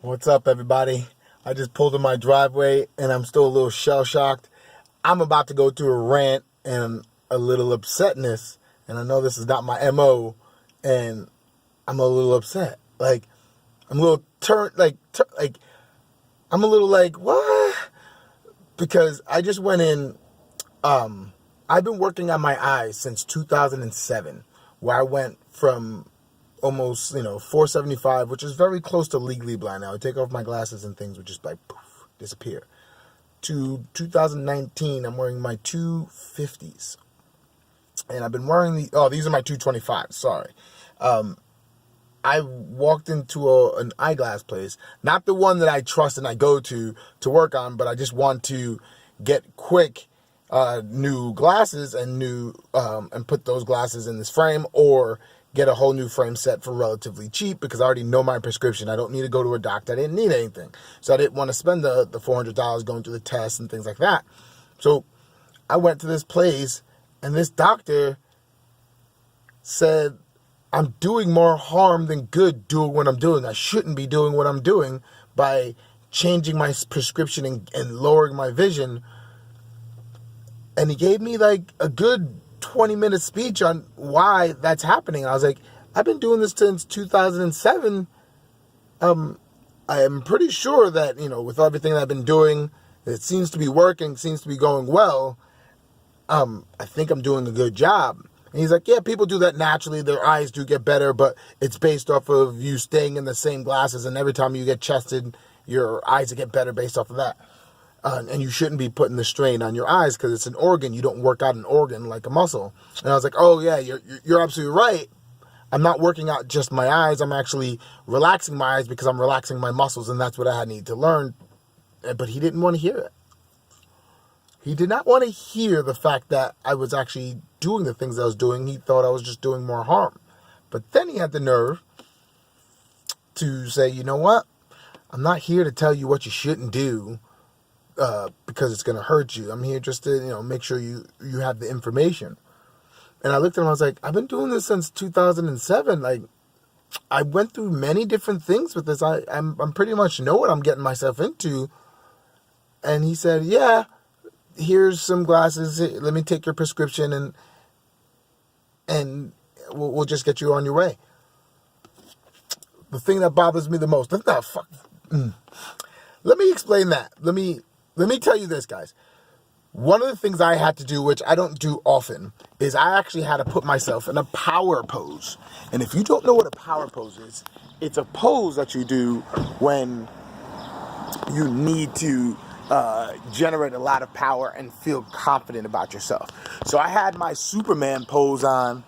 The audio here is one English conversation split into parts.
What's up, everybody? I just pulled in my driveway and I'm still a little shell-shocked. I'm about to go through a rant and a little upsetness, and I know this is not my MO, and I'm a little upset. I'm a little I'm a little like, what? Because I just went in, I've been working on my eyes since 2007, where I went from almost, 475, which is very close to legally blind now. I take off my glasses and things would just poof, disappear. To 2019, I'm wearing my 250s. And I've been wearing these are my 225s, sorry. I walked into an eyeglass place, not the one that I trust and I go to work on, but I just want to get quick new glasses and and put those glasses in this frame, or get a whole new frame set for relatively cheap, because I already know my prescription. I don't need to go to a doctor. I didn't need anything. So I didn't want to spend the $400 going through the tests and things like that. So I went to this place, and this doctor said, I'm doing more harm than good doing what I'm doing. I shouldn't be doing what I'm doing by changing my prescription and lowering my vision. And he gave me a good 20-minute speech on why that's happening. I was like, I've been doing this since 2007. I am pretty sure that, with everything that I've been doing, it seems to be working, seems to be going well. I think I'm doing a good job. And he's like, yeah, people do that naturally. Their eyes do get better, but it's based off of you staying in the same glasses. And every time you get chested, your eyes get better based off of that. And you shouldn't be putting the strain on your eyes because it's an organ. You don't work out an organ like a muscle. And I was like, oh, yeah, you're absolutely right. I'm not working out just my eyes. I'm actually relaxing my eyes because I'm relaxing my muscles, and that's what I need to learn. But he didn't want to hear it. He did not want to hear the fact that I was actually doing the things I was doing. He thought I was just doing more harm. But then he had the nerve to say, you know what? I'm not here to tell you what you shouldn't do because it's going to hurt you. I'm here just to, make sure you have the information. And I looked at him, I was like, I've been doing this since 2007. I went through many different things with this. I'm pretty much know what I'm getting myself into. And he said, yeah, here's some glasses. Let me take your prescription and we'll just get you on your way. The thing that bothers me the most, let me explain that. Let me tell you this, guys. One of the things I had to do, which I don't do often, is I actually had to put myself in a power pose. And if you don't know what a power pose is, it's a pose that you do when you need to generate a lot of power and feel confident about yourself. So I had my Superman pose on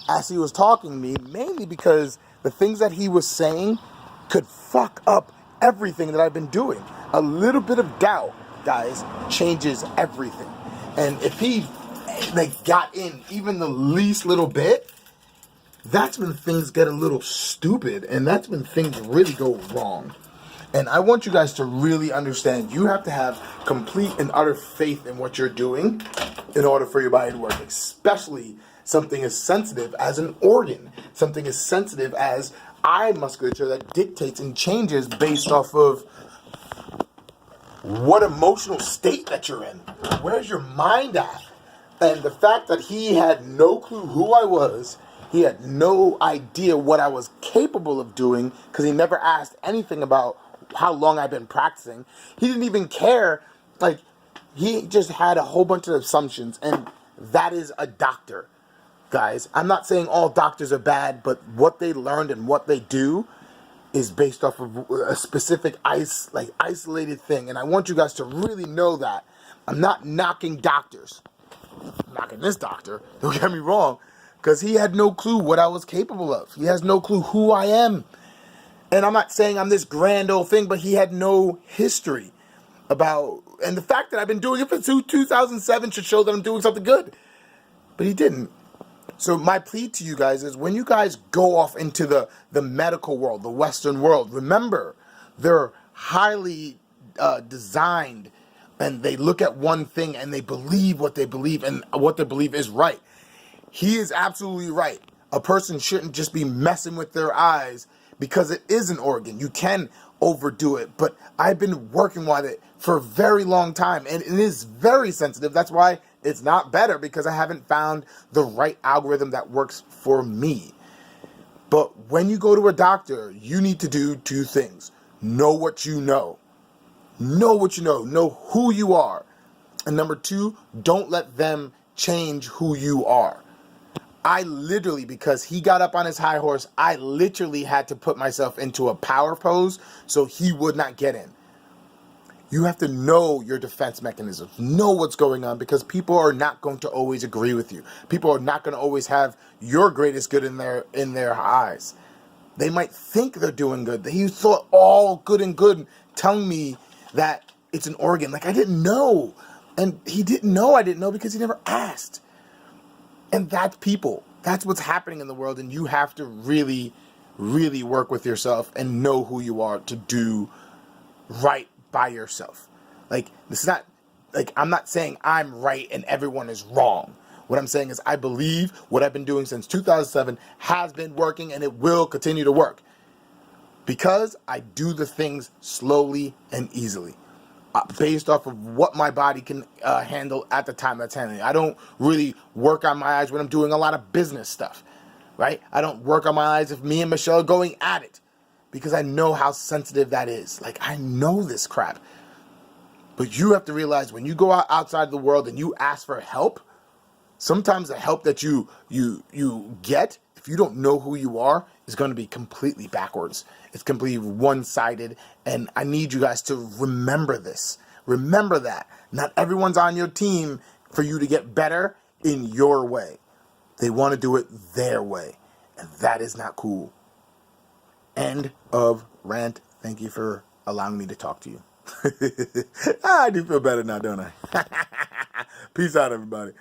as he was talking to me, mainly because the things that he was saying could fuck up everything that I've been doing. A little bit of doubt, guys, changes everything. And if he got in even the least little bit, that's when things get a little stupid, and that's when things really go wrong. And I want you guys to really understand, you have to have complete and utter faith in what you're doing in order for your body to work, especially something as sensitive as an organ, something as sensitive as eye musculature that dictates and changes based off of what emotional state that you're in. Where's your mind at? And the fact that he had no clue who I was, he had no idea what I was capable of doing, because he never asked anything about how long I've been practicing. He didn't even care. He just had a whole bunch of assumptions, and that is a doctor, guys. I'm not saying all doctors are bad, but what they learned and what they do is based off of a specific isolated thing. And I want you guys to really know that. I'm not knocking doctors. I'm knocking this doctor, don't get me wrong, because he had no clue what I was capable of. He has no clue who I am. And I'm not saying I'm this grand old thing, but he had no history about, and the fact that I've been doing it for 2007 should show that I'm doing something good. But he didn't. So my plea to you guys is, when you guys go off into the medical world, the Western world, remember, they're highly designed, and they look at one thing and they believe what they believe, and what they believe is right. He is absolutely right. A person shouldn't just be messing with their eyes because it is an organ. You can overdo it, but I've been working on it for a very long time, and it is very sensitive. That's why it's not better, because I haven't found the right algorithm that works for me. But when you go to a doctor, you need to do two things. Know what you know. Know what you know. Know who you are. And number two, don't let them change who you are. I literally, because he got up on his high horse, I literally had to put myself into a power pose so he would not get in. You have to know your defense mechanisms, know what's going on, because people are not going to always agree with you. People are not going to always have your greatest good in their eyes. They might think they're doing good. He thought all good and good, telling me that it's an organ. Like, I didn't know. And he didn't know I didn't know because he never asked. And that's people. That's what's happening in the world. And you have to really, really work with yourself and know who you are to do right by yourself. Like, this is not, like, I'm not saying I'm right and everyone is wrong. What I'm saying is I believe what I've been doing since 2007 has been working, and it will continue to work. Because I do the things slowly and easily. Based off of what my body can handle at the time that's handling. I don't really work on my eyes when I'm doing a lot of business stuff, right? I don't work on my eyes if me and Michelle are going at it, because I know how sensitive that is. Like, I know this crap. But you have to realize when you go out outside the world and you ask for help, sometimes the help that you get, if you don't know who you are, is going to be completely backwards. It's completely one-sided, and I need you guys to remember this. Remember that. Not everyone's on your team for you to get better in your way. They want to do it their way, and that is not cool. End of rant. Thank you for allowing me to talk to you. I do feel better now, don't I? Peace out, everybody.